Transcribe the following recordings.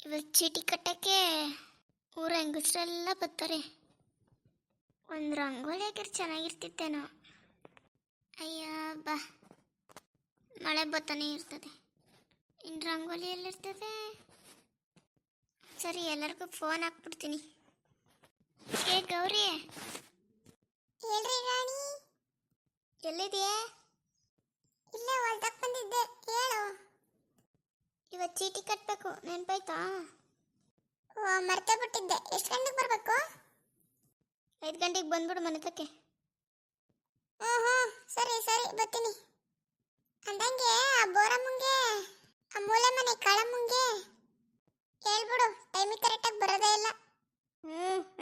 ಇವತ್ತು ಚೀಟಿ ಕಟ್ಟಕ್ಕೆ ಊರ ಹೆಂಗಸ್ರೆಲ್ಲ ಬರ್ತಾರೆ. ಒಂದು ರಂಗೋಲಿ ಹಾಕಿದ್ರೆ ಚೆನ್ನಾಗಿರ್ತಿತ್ತೇನೋ. ಅಯ್ಯ ಬಾ, ಮಳೆ ಬರ್ತಾನೆ ಇರ್ತದೆ. ಇನ್ನು ರಂಗೋಲಿ ಎಲ್ಲಿರ್ತದೆ? ಸರಿ, ಎಲ್ಲರಿಗೂ ಫೋನ್ ಹಾಕ್ಬಿಡ್ತೀನಿ. ಏ ಗೌರಿ, ಹೇಳ್ರಿ ರಾಣಿ. ಎಲ್ಲಿದೆಯಾ? ಇಲ್ಲೇ ಹೊಲ್ದಕ್ಕೆ ಬಂದಿದ್ದೆ, ಹೇಳು. ಇವತ್ತು ಚೀಟಿ ಕಟ್ಟಬೇಕು, ನೆನಪಾಯ್ತಾ? ಓ, ಮರ್ತೇ ಬಿಟ್ಟಿದ್ದೆ. ಎಷ್ಟು ಗಂಟೆಗೆ ಬರಬೇಕು? 5 ಗಂಟೆಗೆ ಬಂದ್ಬಿಡು ಮನೆ ತಕ್ಕೆ. ಹ್ಞೂ, ಸರಿ ಸರಿ, ಬರ್ತೀನಿ. ಅಂದಂಗೆ ಆ ಬೋರಮ್ಮಂಗೆ, ಆ ಮೂಲೆ ಮನೆ ಕಾಳಮ್ಮಂಗೆ ಹೇಳ್ಬಿಡು, ಟೈಮಿಗೆ ಕರೆಕ್ಟಾಗಿ ಬರೋದೇ ಇಲ್ಲ.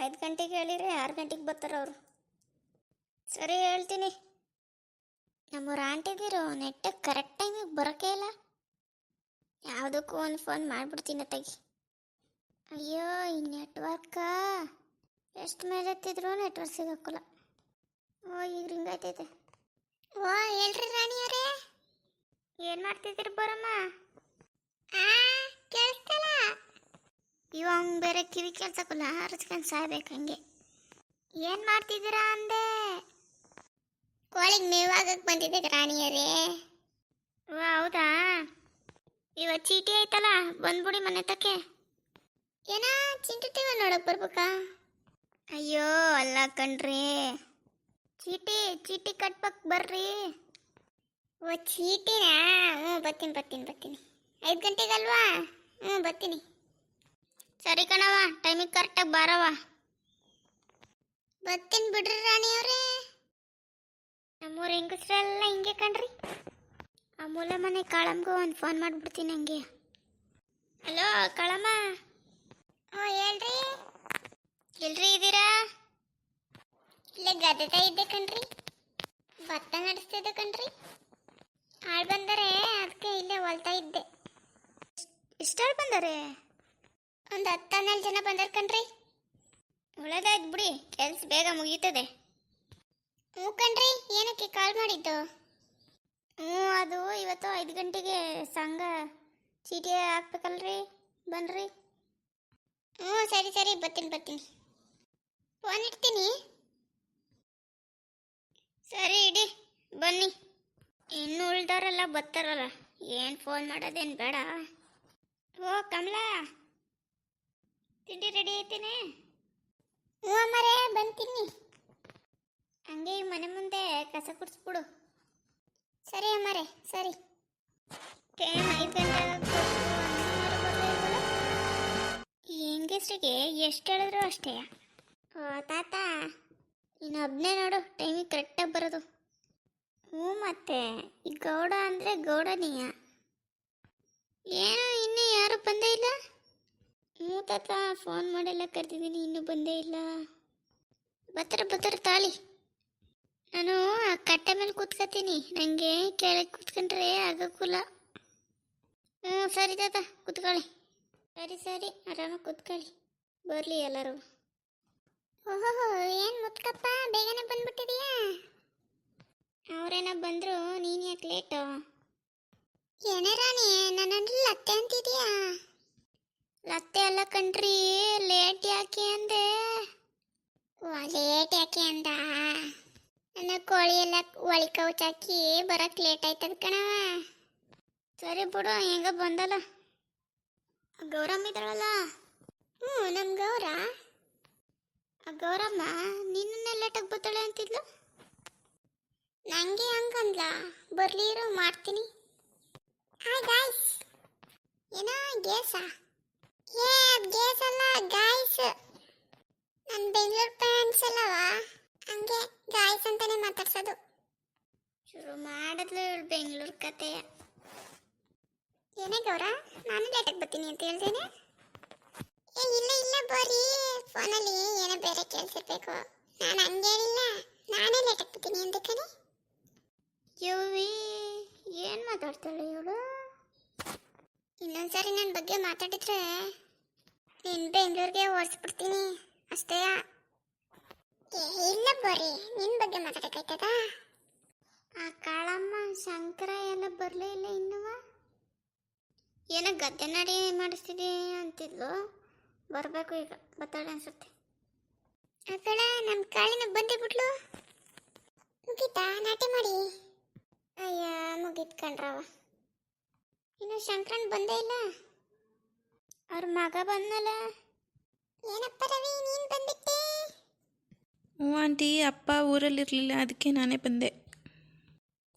5 ಗಂಟೆಗೆ ಹೇಳಿದ್ರೆ 6 ಗಂಟೆಗೆ ಬರ್ತಾರೆ ಅವರು. ಸರಿ, ಹೇಳ್ತೀನಿ. ನಮ್ಮೂರ ಆಂಟಿದಿರು ನೆಟ್ಟಗೆ ಕರೆಕ್ಟ್ ಟೈಮಿಗೆ ಬರೋಕೆ ಇಲ್ಲ. ಯಾವುದಕ್ಕೂ ಒಂದು ಫೋನ್ ಮಾಡಿಬಿಡ್ತೀನಿ ತೆಗಿ. ಅಯ್ಯೋ, ಈ ನೆಟ್ವರ್ಕ ಎಷ್ಟು ಮೇಲೆ ಎತ್ತಿದ್ರು ನೆಟ್ವರ್ಕ್ ಸಿಗೋಕ್ಕಲ್ಲ. ಈಗ ರಿಂಗ್ ಆಯ್ತೈತೆ. ಓ, ಹೇಳ್ರಿ ರಾಣಿಯವರೇ. ಏನು ಮಾಡ್ತಿದ್ದೀರಿ ಬರಮ್ಮ? ಕೇಳಿಸ್ತಲ್ಲ. ಇವಾಗ ಬೇರೆ ಕಿವಿ ಕೇಳ್ಸಕ್ಕಲ್ಲ, ಹರಿಸ್ಕೊಂಡು ಸಾಯ್ಬೇಕು ಹಂಗೆ. ಏನು ಮಾಡ್ತಿದ್ದೀರಾ ಅಂದೆ? ಕೋಳಿಗೆ ಮೇವಾಗಕ್ಕೆ ಬಂದಿದ್ದೆ ರಾಣಿಯವರೇ. ಓ, ಹೌದಾ? ಇವತ್ತು ಚೀಟಿ ಆಯ್ತಲ್ಲ, ಬಂದ್ಬಿಡಿ ಮನೆ ತಕ್ಕೆ. ಏನೋ ಚಿಂಟು ಟಿವಿ ನೋಡಕ್ ಬರ್ಬೇಕಾ? ಅಯ್ಯೋ ಅಲ್ಲ ಕಣ್ರಿ, ಚೀಟಿ ಕಟ್ಬೇಕು ಬರ್ರಿ. ಓ, ಚೀಟಿನಾ? ಬರ್ತೀನಿ 5 ಗಂಟೆಗಲ್ವಾ? ಬರ್ತೀನಿ. ಸರಿ ಕಣವ, ಟೈಮಿಗೆ ಕರೆಕ್ಟಾಗಿ ಬಾರವ. ಬರ್ತೀನಿ ಬಿಡ್ರಿ ರಾಣಿಯವ್ರೆ. ನಮ್ಮೂರ ಹೆಂಗಸ್ರೆಲ್ಲ ಹಿಂಗೆ ಕಣ್ರಿ. ಆ ಮೂಲೆ ಮನೆ ಕಾಳಮ್ಗೂ ಒಂದು ಫೋನ್ ಮಾಡಿಬಿಡ್ತೀನಿ ಹಂಗೆ. ಹಲೋ ಕಾಳಮ್ಮ. ಹೇಳ್ರಿ. ಎಲ್ರಿ ಇದ್ದೀರಾ? ಇಲ್ಲೇ ಗದ್ದೆತಾ ಇದ್ದೆ ಕಣ್ರಿ, ಭತ್ತ ನಡೆಸ್ತಿದ್ದೆ ಕಣ್ರಿ. ಆಳ್ ಬಂದರೆ ಅದಕ್ಕೆ ಇಲ್ಲೇ ಹೊಲ್ತಾ ಇದ್ದೆ. ಇಷ್ಟಾಳು ಬಂದರೆ? ಒಂದು 10-12 ಜನ ಬಂದಾರ ಕಣ್ರಿ. ಒಳ್ಳೆದಾಯ್ತು ಬಿಡಿ, ಕೆಲ್ಸ ಬೇಗ ಮುಗೀತದೆ. ಹ್ಞೂ ಕಣ್ರಿ, ಏನಕ್ಕೆ ಕಾಲ್ ಮಾಡಿದ್ದು? ಅದು ಇವತ್ತು 5 ಗಂಟೆಗೆ ಸಂಘ ಚೀಟಿ ಹಾಕ್ಬೇಕಲ್ರಿ, ಬನ್ರಿ. ಸರಿ ಸರಿ, ಬರ್ತೀನಿ. ಫೋನ್ ಇಡ್ತೀನಿ. ಸರಿ ಇಡಿ, ಬನ್ನಿ. ಇನ್ನು ಉಳ್ದವರೆಲ್ಲ ಬರ್ತಾರಲ್ಲ, ಏನು ಫೋನ್ ಮಾಡೋದೇನು ಬೇಡ. ಓ ಕಮಲಾ, ತಿಂಡಿ ರೆಡಿ ಐತೇನೆ? ಅಮ್ಮರೇ, ಬಂತೀನಿ. ಹಂಗೆ ಈ ಮನೆ ಮುಂದೆ ಕಸ ಕುಡಿಸ್ಬಿಡು. ಸರಿ ಅಮ್ಮರೇ, ಸರಿ. 5 ಗಂಟೆ ಹೆಂಗಸ್ರಿಗೆ ಎಷ್ಟು ಹೇಳಿದ್ರು ಅಷ್ಟೇ. ಓ ತಾತ, ನೀನು ಒಬ್ಬನೇ ನೋಡು ಟೈಮಿಗೆ ಕರೆಕ್ಟಾಗಿ ಬರೋದು. ಮತ್ತೆ ಈ ಗೌಡ ಅಂದರೆ ಗೌಡನೀಯ. ಏನು ಇನ್ನೂ ಯಾರು ಬಂದೇ ಇಲ್ಲ? ತಾತ, ಫೋನ್ ಮಾಡೆಲ್ಲ ಕರೆದಿದ್ದೀನಿ, ಇನ್ನೂ ಬಂದೇ ಇಲ್ಲ. ಬರ್ತಾರೆ ತಾಳಿ. ನಾನು ಆ ಕಟ್ಟೆ ಮೇಲೆ ಕೂತ್ಕೊತೀನಿ, ನನಗೆ ಕೆಳಗೆ ಕೂತ್ಕೊಂಡ್ರೆ ಆಗೋಕ್ಕಿಲ್ಲ. ಸರಿ ತಾತ, ಕೂತ್ಕೊಳ್ಳಿ. ಸರಿ, ಆರಾಮಾಗಿ ಕೂತ್ಕೊಳ್ಳಿ. ಬರಲಿ ಎಲ್ಲರೂ. ಓಹೋ, ಏನು ಮುತ್ಕಪ್ಪ, ಬೇಗನೆ ಬಂದ್ಬಿಟ್ಟಿದೀಯಾ? ಅವರೇನ ಬಂದರು, ನೀನು ಯಾಕೆ ಲೇಟು? ಏನೇ ರಾಣಿ, ನನ್ನಲ್ಲಿ ಲತ್ತೆ ಅಂತಿದೀಯಾ? ಲತ್ತೆ ಎಲ್ಲ ಕಣ್ರಿ, ಲೇಟ್ ಯಾಕೆ ಅಂದೆ? ಲೇಟ್ ಯಾಕೆ ಅಂದ? ನನ್ನ ಕೋಳಿ ಎಲ್ಲ ಒಳಿ ಕೌಚಾಕಿ ಬರಕ್ಕೆ ಲೇಟ್ ಆಯ್ತದ ಕಣವ. ಸರಿ ಬಿಡು, ಹೆಂಗ ಬಂದಲ್ಲ. ಗೌರಮ್ಮ ಇದ್ದಾಳಲ್ಲ? ನಮ್ಮ ಗೌರ. ಗೌರಮ್ಮ ನಿನ್ನೆ ಲೇಟಾಗಿ ಬರ್ತಾಳೆ ಅಂತಿದ್ಲು. ನಂಗೆ ಹಂಗಂದ್ಲ. ಬರ್ಲಿರೋ, ಮಾಡ್ತೀನಿ. Hi guys. ಏನೋ ಗೇಸಾ? ಗೇಸ್ ಅಲ್ಲ, ಗಾಯ್ಸ್. ನನ್ನ ಬೆಂಗಳೂರು ಫ್ಯಾನ್ಸ್ ಅಲ್ಲವಾ, ಹಂಗೆ ಗಾಯ್ಸ್ ಅಂತಾನೆ ಮಾತಾಡ್ಸೋದು. ಶುರು ಮಾಡಿದ್ಲು ಇವಳು ಬೆಂಗಳೂರು ಕತೆಯ. ಏನೇ ಗೌರ, ನಾನು ಲೇಟಾಗಿ ಬರ್ತೀನಿ ಅಂತ ಹೇಳ್ತೇನೆ. ಇಲ್ಲ ಬರೀ ಫೋನಲ್ಲಿ ಏನೋ ಬೇರೆ ಕೇಳಿಸಿರ್ಬೇಕು. ನಾನು ಹಂಗೆ ಹೇಳಿಲ್ಲ, ನಾನೇ ಲೇಟಾಗಿ ಬರ್ತೀನಿ ಅಂತ ಕಣೆ. ಯವ್ವಿ, ಏನು ಮಾತಾಡ್ತಾಳೆ ಇವಳು? ಇನ್ನೊಂದ್ಸರಿ ನನ್ನ ಬಗ್ಗೆ ಮಾತಾಡಿದ್ರೆ ನಿನ್ನ ಬೆಂಗಳೂರಿಗೆ ಓಡಿಸ್ಬಿಡ್ತೀನಿ ಅಷ್ಟೇ. ಇಲ್ಲ ಬರೀ ನಿನ್ನ ಬಗ್ಗೆ ಮಾತಾಡೋಕ್ಕಾಯ್ತದ? ಆ ಕಾಳಮ್ಮ ಶಂಕರ ಎಲ್ಲ ಬರಲೇ ಇಲ್ಲ ಇನ್ನುವ. ಏನೋ ಗದ್ದೆ ನಡಿ ಮಾಡಿಸ್ತಿದೆ ಅಂತ ಅಂತಿದ್ಲು. ಬರಬೇಕು ಈಗ, ಬತ್ತಾಳೆ ಅನ್ಸುತ್ತೆ. ಅಗಳ ನಮ್ಮ ಕಾಳಿನ ಬಂದೇ ಬಿಟ್ಲು. ಮುಗೀತಾ ನಾಟಿ ಮಾಡಿ? ಅಯ್ಯ ಮುಗಿತ್ ಕಣ್ರವ. ಇನ್ನು ಶಂಕರನ್ ಬಂದೇ ಇಲ್ಲ. ಅವ್ರ ಮಗ ಬಂದಲ್ಲ. ಏನಪ್ಪ ರವಿ ನೀನ್ ಬಂದ್ಬಿಟ್ಟೆ? ಹ್ಞೂ ಆಂಟಿ, ಅಪ್ಪ ಊರಲ್ಲಿರಲಿಲ್ಲ, ಅದಕ್ಕೆ ನಾನೇ ಬಂದೆ.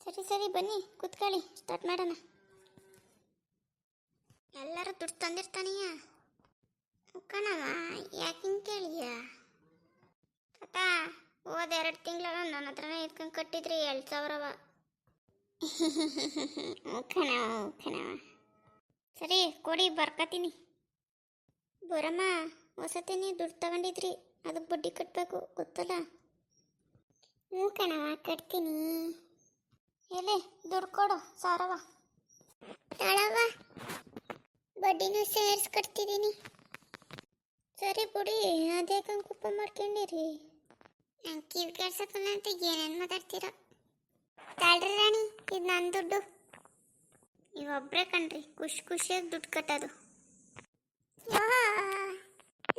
ಸರಿ ಸರಿ ಬನ್ನಿ ಕೂತ್ಕೊಳ್ಳಿ, ಸ್ಟಾರ್ಟ್ ಮಾಡೋಣ. ಎಲ್ಲರೂ ದುಡ್ಡು ತಂದಿರ್ತಾನೀಯ ಕಣವ, ಯಾಕೆ ಹಿಂಗೆ ಕೇಳಿಯ ತಾತ? ಹೋದ 2 ತಿಂಗಳ ನನ್ನ ಹತ್ರನೇ ಇಟ್ಕೊಂಡು ಕಟ್ಟಿದ್ರಿ 2,000. ಕಣವ ಸರಿ ಕೊಡಿ, ಬರ್ಕತೀನಿ. ಬರಮ್ಮ, ಹೊಸತಿನಿ ದುಡ್ಡು ತಗೊಂಡಿದ್ರಿ, ಅದಕ್ಕೆ ಬಡ್ಡಿ ಕಟ್ಟಬೇಕು ಗೊತ್ತಲ್ಲ? ಹ್ಞೂ ಕಣವ ಕಟ್ತೀನಿ. ಎಲ್ಲಿ ದುಡ್ಡು ಕೊಡು 1,000. ತಾಳವ್ವ, ಬಡ್ಡಿನೂ ಸೇರಿಸ್ಕೊಡ್ತಿದ್ದೀನಿ. ಸರಿ ಬಿಡಿ, ಅದೇ ಕುಪ್ಪ ಮಾಡ್ಕೊಂಡಿರಿ. ನಂಗೆ ಕಿವಿ ಕೇಳ್ಸಕ್ಕಲ್ಲ ಅಂತ ಏನೇನು ಮಾತಾಡ್ತೀರ. ತಾಳ್ರಿ ರಾಣಿ, ಇದು ನನ್ನ ದುಡ್ಡು. ನೀವೊಬ್ಬರೇ ಕಣ್ರಿ ಖುಷಿಯಾಗಿ ದುಡ್ಡು ಕಟ್ಟೋದು.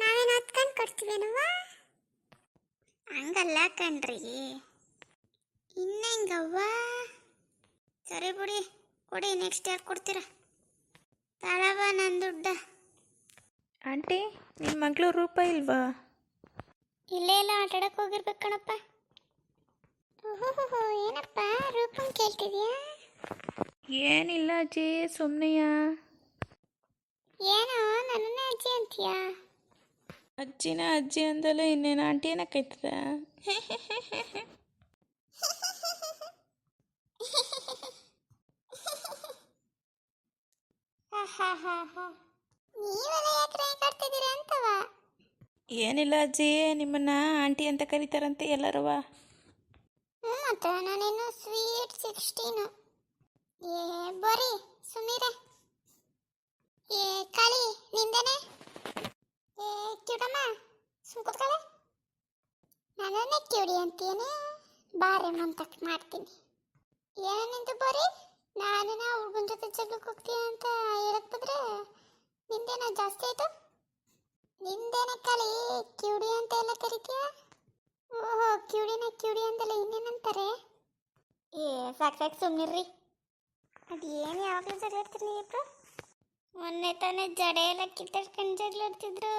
ನಾವೇನು ಹತ್ಕೊಂಡು ಕೊಡ್ತೀವೇನವ್ವ? ಹಂಗಲ್ಲ ಕಣ್ರಿ, ಇನ್ನೆಂಗವ್ವ? ಸರಿ ಬಿಡಿ ಕೊಡಿ, ನೆಕ್ಸ್ಟ್ ಯಾರು ಕೊಡ್ತೀರಾ? ತಾಳವ ನನ್ನ ದುಡ್ಡ. ಆಂಟಿ, ನಿಮ್ಮ ಮಗಳು ರೂಪ ಇಲ್ವಾ? ಇಲ್ಲೇ ಎಲ್ಲ ಆಟಾಡಕ್ಕೆ ಹೋಗಿರ್ಬೇಕು ಕಣಪ್ಪ. ಓಹೋ, ಏನಪ್ಪ ರೂಪನ್ ಕೇಳ್ತಿದ್ಯಾ? ಏನಿಲ್ಲ ಅಜ್ಜಿ, ಸುಮ್ಮನೆಯ. ಏನೋ ನನ್ನನ್ನೇ ಅಜ್ಜಿ ಅಂತೀಯಾ? ಅಜ್ಜಿನ ಅಜ್ಜಿ ಅಂದಲ್ಲ, ಇನ್ನೇನು ಆಂಟಿ ಏನಕ್ಕಾಯ್ತದ? ನೀವೆಲ್ಲ ಯಾಕೆ ಕಟ್ತಿದ್ದೀರಾ ಅಂತವ? ಏನಿಲ್ಲ ಅಜ್ಜಿ, ನಿಮ್ಮನ್ನ ಆಂಟಿ ಅಂತ ಕರೀತಾರಂತೆ ಎಲ್ಲರವ. ಮತ್ತೆ ನಾನೇನು ಸ್ವೀಟ್ 16. ಏ ಬರೀ ಸುಮೀರೆ. ಏ ಕಾಳಿ ನಿಂದೇನೆ? ಏ ಕಿಡಮ್ಮ ಸುಮ್ಕುತ್ಕಳೆ. ನನ್ನನ್ನೇ ಕಿಡಿ ಅಂತೀಯೇನೆ? ಬಾರೆ ಮಂತಕ್ ಮಾಡ್ತೀನಿ. ಏನೋ ನಿಂದು ಬರೀ ನಾನು ಹುಡುಗನ ಜೊತೆ ಜಗಳಕ್ಕೆ ಹೋಗ್ತೀಯ ಅಂತ ಹೇಳಕ್ ಬಂದ್ರೆ ನಿಂದೇನೋ ಜಾಸ್ತಿ ಆಯ್ತು. ನಿಂದೇನೆ ಕಾಳಿ ಕಿಡಿ ಅಂತ ಎಲ್ಲ ಕರಿತೀಯ? ಓಹೋ, ಕಿಡಿ ಅಂದಲ್ಲ ಇನ್ನೇನಂತಾರೆ? ಏ ಸಾಕು ಸುಮ್ಮನಿರ್ರಿ. ಅದು ಏನು ಯಾವಾಗಲೂ ಜಗಳಾಡ್ತೀರಿ ನೀವಿಬ್ರು? ಮೊನ್ನೆ ತಾನೇ ಜಡೆ ಎಲ್ಲ ಕಿತ್ತಾಡ್ಕೊಂಡು ಜಗಳಾಡ್ತಿದ್ರು.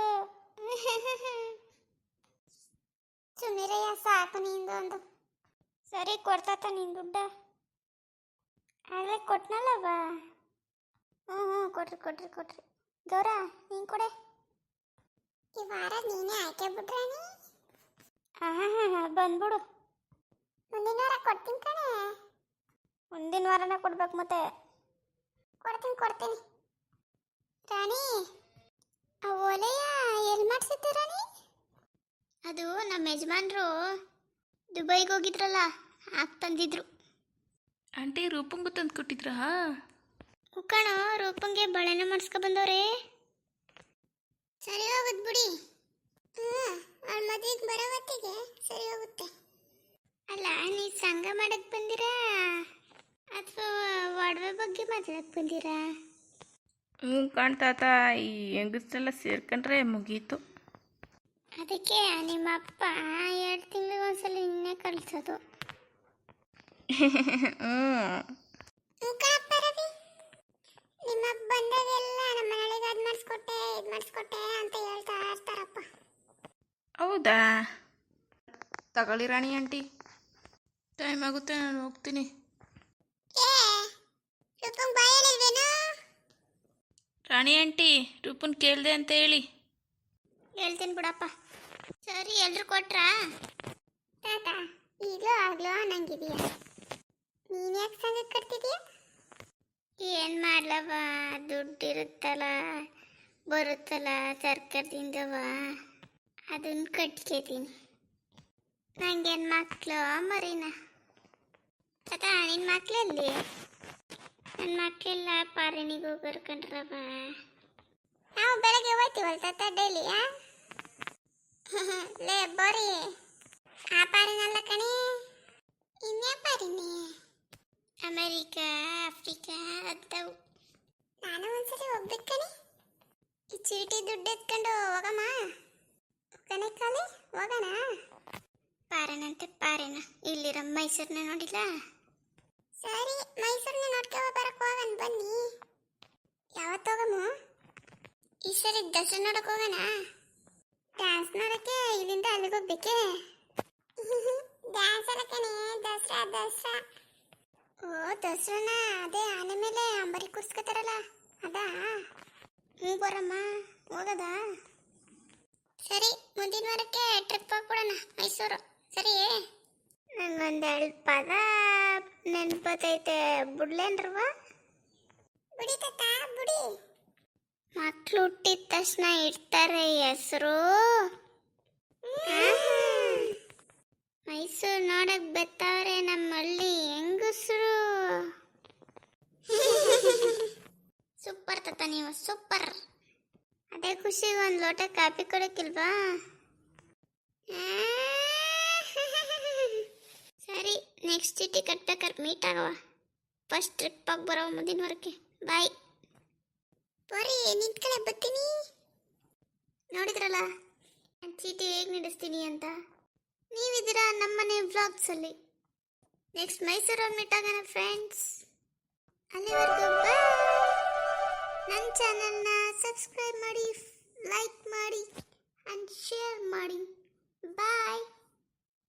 ಸುಮೀರಯ್ಯ ಸಾಕು ನಿಂದು ಒಂದು. ಸರಿ ಕೊಡ್ತಾತ ನಿನ್ ದುಡ್ಡ? ಆಗಲೇ ಕೊಟ್ನಲ್ಲವ. ಹ್ಞೂ ಕೊಟ್ರಿ. ಗೌರ ನೀನು ಕೊಡೆ. ಈ ವಾರ ನೀನೇ ಆಯ್ಕೆ ಬಿಡ್ರಾಣಿ. ಬಂದ್ಬಿಡು. ಮುಂದಿನ ವಾರ ಕೊಡ್ತೀನಿ ಕಣೆ. ಮುಂದಿನ ವಾರನೇ ಕೊಡ್ಬೇಕು ಮತ್ತೆ. ಕೊಡ್ತೀನಿ ರಾಣಿ. ಆ ಓಲೆಯ ಎಲ್ಲಿ ಮಾಡಿಸಿದ್ದೆ ರಾಣಿ? ಅದು ನಮ್ಮ ಯಜಮಾನ್ರು ದುಬೈಗೆ ಹೋಗಿದ್ರಲ್ಲ, ಆಗ ತಂದಿದ್ರು. ಆಂಟಿ, ರೂಪಂಗೂ ತಂದು ಕೊಟ್ಟಿದ್ರಾ? ಕಣೋ, ರೂಪಂಗೆ ಬಳೆನ ಮಾಡಿಸ್ಕೊ ಬಂದವ್ರೆ. ಸರಿ ಹೋಗುತ್ತೆ ಬಿಡಿ. ಅವಳ ಮದುವೆಗೆ ಬರೋ ಹೊತ್ತಿಗೆ ಸರಿ ಹೋಗುತ್ತೆ. ಅಲ್ಲ, ನೀ ಸಂಘ ಮಾಡಕ್ ಬಂದಿರಾ ಅಥವಾ ಒಡವೆ ಬಗ್ಗೆ ಮಾತಾಡಕ್ ಬಂದಿರಾ? ಹ್ಞೂ ಕಾಣ್ತಾತ, ಈ ಹೆಂಗಸ್ರೆಲ್ಲ ಸೇರ್ಕೊಂಡ್ರೆ ಮುಗೀತು. ಅದಕ್ಕೆ ನಿಮ್ಮ ಅಪ್ಪ 2 ತಿಂಗಳಿಗೆ ಒಂದ್ಸಲ ಇನ್ನೇ ಕಳಿಸೋದು. ಕಣಪ್ಪ ರವಿ, ನಿಮ್ಮ ಬಂದಾಗೆಲ್ಲ ನಮ್ಮ ಮನೆಗೆ ಅದು ಮಾಡಿಸ್ಕೊಟ್ಟೆ ಇದು ಮಾಡಿಸ್ಕೊಟ್ಟೆ ಅಂತ ಹೇಳ್ತಾ ಇರ್ತಾರಪ್ಪ. ಹೌದಾ? ತಗೊಳ್ಳಿ ರಾಣಿ ಆಂಟಿ, ಟೈಮ್ ಆಗುತ್ತೆ, ನಾನು ಹೋಗ್ತೀನಿ. ಏ ರೂಪಂಗ್ ಬಾಯಲ್ಲಿಲ್ವೇನೋ? ರಾಣಿ ಆಂಟಿ, ರೂಪನ್ ಕೇಳಿದೆ ಅಂತ ಹೇಳಿ. ಹೇಳ್ತೀನಿ ಬಿಡಪ್ಪ. ಸರಿ, ಎಲ್ರು ಕೊಟ್ರಾ? ತಾತ ಈಗಲೂ ಆಗ್ಲೋ ಅನ್ನಂಗಿದೀಯ. ನೀನು ಯಾಕೆ ಸಂಘ ಕಟ್ತಿದೀಯ? ಏನು ಮಾಡ್ಲವ, ದುಡ್ಡಿರುತ್ತಲ್ಲ ಬರುತ್ತಲ್ಲ ಸರ್ಕಾರದಿಂದವ, ಅದನ್ನು ಕಟ್ಕೋತೀನಿ. ನಂಗೇನು ಮಕ್ಕಳು ಮರಿನ? ತಾತ ನಿನ್ನ ಮಕ್ಕಳಲ್ಲಿ? ನನ್ನ ಮಕ್ಕಳೆಲ್ಲ ಪಾರಣಿಗೆ ಹೋಗೋರು ಕಣ್ರವ. ನಾವು ಬೆಳಗ್ಗೆ ಹೋಗ್ತೀವಲ್ಲ ತಾತ ಡೈಲಿ. ಲೇ ಬೋರಿ, ಆ ಪಾರಿನಲ್ಲ ಕಣಿ, ಇನ್ನೇ ಪಾರಿನಿ? America, Africa ಅಂತವು. ನಾನು ಒಂದ್ಸರಿ ಹೋಗ್ಬೇಕು ಕಣಿ. ಈ ಚೀಟಿ ದುಡ್ಡು ಎತ್ಕೊಂಡು ಹೋಗಮ್ಮ. ಕನೆಕಾಲಿ ಹೋಗೋಣ. ಪಾರೇನಂತೆ ಪಾರೇನ, ಇಲ್ಲಿರೋ ಮೈಸೂರನ್ನ ನೋಡಿಲ್ಲ. ಸರಿ, ಮೈಸೂರನ್ನ ನೋಡ್ಕೊ ಬರಕ್ ಹೋಗೋಣ ಬನ್ನಿ. ಯಾವತ್ತು ಹೋಗಮ್ಮ? ಈ ಸರಿ ದಸರಾ ನೋಡಕ್ ಹೋಗೋಣ. ಡ್ಯಾನ್ಸ್ ನೋಡಕ್ಕೆ ಇಲ್ಲಿಂದ ಅಲ್ಲಿಗೆ ಹೋಗ್ಬೇಕೆ? ಡ್ಯಾನ್ಸ್ ಅಲ್ಲಕ್ಕನೆ, ದಸರಾ ದಸರಾ. ಓ ದಸರಾನ, ಅದೇ ಆನೆ ಮೇಲೆ ಅಂಬರಿ ಕೂರ್ಸ್ಕೊತಾರಲ್ಲ ಅದಾ? ಹ್ಞೂ ಬರಮ್ಮ, ಹೋಗದ. ಸರಿ, ಮುಂದಿನ ವಾರಕ್ಕೆ ಟ್ರಿಪ್ ಹೋಗ್ಬಿಡೋಣ ಮೈಸೂರು. ಸರಿ, ನಂಗೊಂದೆರಡು ಪದ ನೆನ್ಪತೈತೆ, ಬುಡ್ಲೇನ್ರವ? ಬುಡಿ ತಾತ ಬುಡಿ. ಮಕ್ಳು ಹುಟ್ಟಿದ ತಕ್ಷಣ ಇಡ್ತಾರೆ ಹೆಸರು. ಮೈಸೂರು ನೋಡಕ್ ಬರ್ತಾವ್ರೆ ನಮ್ಮ ಹಳ್ಳಿ ಹೆಂಗಸರು. ಸೂಪರ್ ತಾತ, ನೀವು ಸೂಪರ್. ಅದೇ ಖುಷಿಗೆ ಒಂದು ಲೋಟ ಕಾಫಿ ಕೊಡಕ್ಕಿಲ್ವಾ? ಸರಿ, ನೆಕ್ಸ್ಟ್ ಚೀಟಿ ಕಟ್ಬೇಕಾದ್ರೆ ಮೀಟ್ ಆಗವ. ಫಸ್ಟ್ ಟ್ರಿಪ್ ಆಗಿ ಬರೋ ಮುಂದಿನ ವಾರಕ್ಕೆ. ಬಾಯ್. ಬರೀ ನಿಂತ್ಕಳೆ ಬರ್ತೀನಿ. ನೋಡಿದ್ರಲ್ಲ ನಾನು ಚೀಟಿ ಹೇಗೆ ನಡೆಸ್ತೀನಿ ಅಂತ. ನೀವಿದ್ದೀರಾ ನಮ್ಮನೆ ವ್ಲಾಗ್ಸಲ್ಲಿ. ನೆಕ್ಸ್ಟ್ ಮೈಸೂರಲ್ಲಿ ಮೀಟ್ ಆಗೋಣ ಫ್ರೆಂಡ್ಸ್. ಅಲ್ಲಿವರೆಗೂ ಬಾಯ್. ನನ್ನ ಚಾನಲ್ನ ಸಬ್ಸ್ಕ್ರೈಬ್ ಮಾಡಿ, ಲೈಕ್ ಮಾಡಿ ಆ್ಯಂಡ್ ಶೇರ್ ಮಾಡಿ. ಬಾಯ್.